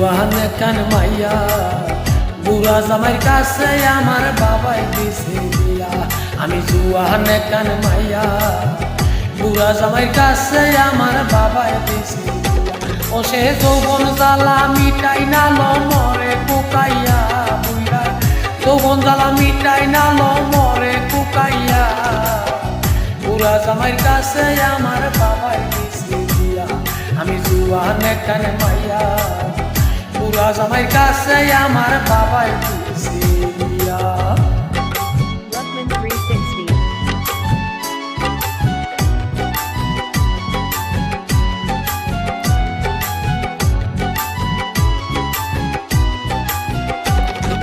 জুয়ান কান মাইয়া বুড়া জামাইর কাছে আমার বাবাই দিছে দিয়া। আমি জুয়ান কান মাইয়া বুড়া জামাইর কাছে আমার বাবাই দিছে দিয়া। ও সে যৌবন জ্বালা মিটাই না লো মরে কুকাইয়া বুইরা, যৌবন জ্বালা মিটাই না লো মরে কুকাইয়া। বুড়া জামাইর কাছে আমার বাবাই দিছে দিয়া। আমি জুয়ান কান মাইয়া বুড়া জামাইর কাছে আমার বাবাই দিছে দিয়া। Luckman 360.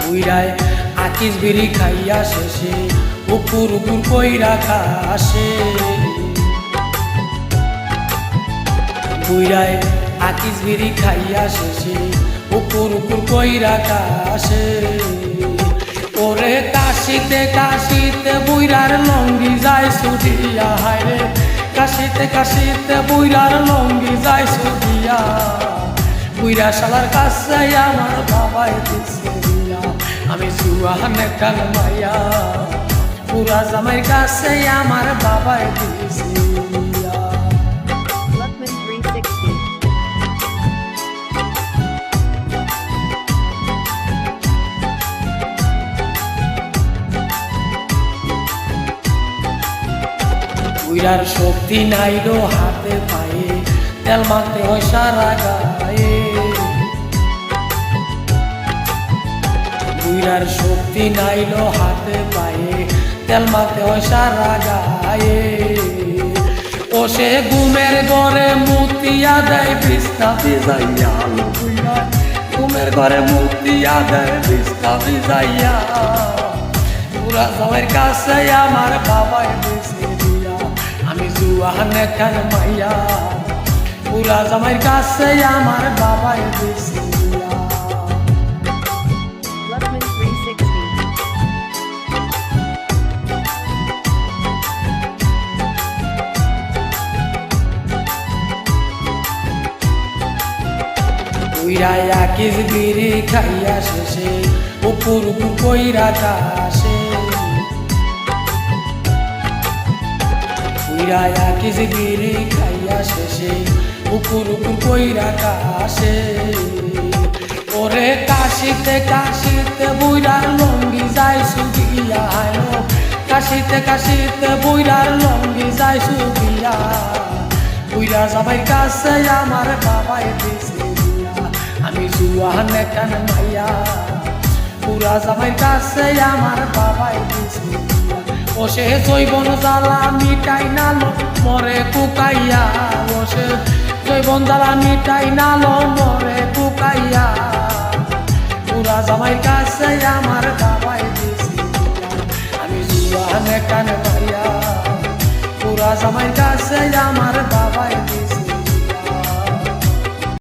বুইরায় আকিস বিড়ি খাইয়া শেষে উপুর উপুর কইরা খাসে। বুইরায় আকিস বিড়ি খাইয়া শেষে উপুর উপুর কইরা খাসে। ওরে কাশিতে কাশিতে বুইরার লঙ্গি যায় সুদিয়া, হায়রে কাশিতে কাশিতে বুইরার লঙ্গি যায় সুদিয়া। বুইরা শালার কাছে আমার বাবাই দিছে দিয়া। আমি জুয়ান কান মাইয়া বুড়া জামাইর কাছে আমার বাবাই দিছে দিয়া। Luckman 360. বুইরার শক্তি নাইলো হাতে পায়ে, তেল মাখতে হয় সারা গায়ে। বুইরার শক্তি নাইলো হাতে পায়ে, তেল মাখতে হয় সারা গায়ে। ও সে ঘুমের ঘরে মুতিয়া দেয় বিস্তা ভিজাইয়া, বুইরা ঘুমের ঘরে মুতিয়া দেয় বিস্তা ভিজাইয়া। বুড়া জামাইর কাছে আমার বাবাই দিছে দিয়া। আমি জুয়ান কান মাইয়া বুড়া জামাইর কাছে আমার বাবাই দিছে দিয়া। Luckman 360. বুইরায় আকিস বিড়ি খাইয়া শেষে উপুর উপুর কইরা কাশে। বুইরায় আকিস বিড়ি খাইয়া শেষে উপুর উপুর কইরা কাশে। ওরে কাশিতে কাশিতে বুইরার লঙ্গি যায় সুদিয়া, হায়ো কাশিতে কাশিতে বুইরার লঙ্গি যায় সুদিয়া। বুইরা জামাইর কাছে আমার বাবাই দিছে দিয়া। আমি জুয়ান কান মাইয়া বুড়া জামাইর কাছে আমার বাবাই দিছে দিয়া। ও সে জৈবন জ্বালা মিটাই না লো মরে কুকাইয়া, ও সে জৈবন জ্বালা মিটাই না লো মরে কুকাইয়া। বুড়া জামাইর কাছে আমার বাবাই দিছে দিয়া। আমি জুয়ান কান মাইয়া বুড়া জামাইর কাছে আমার বাবাই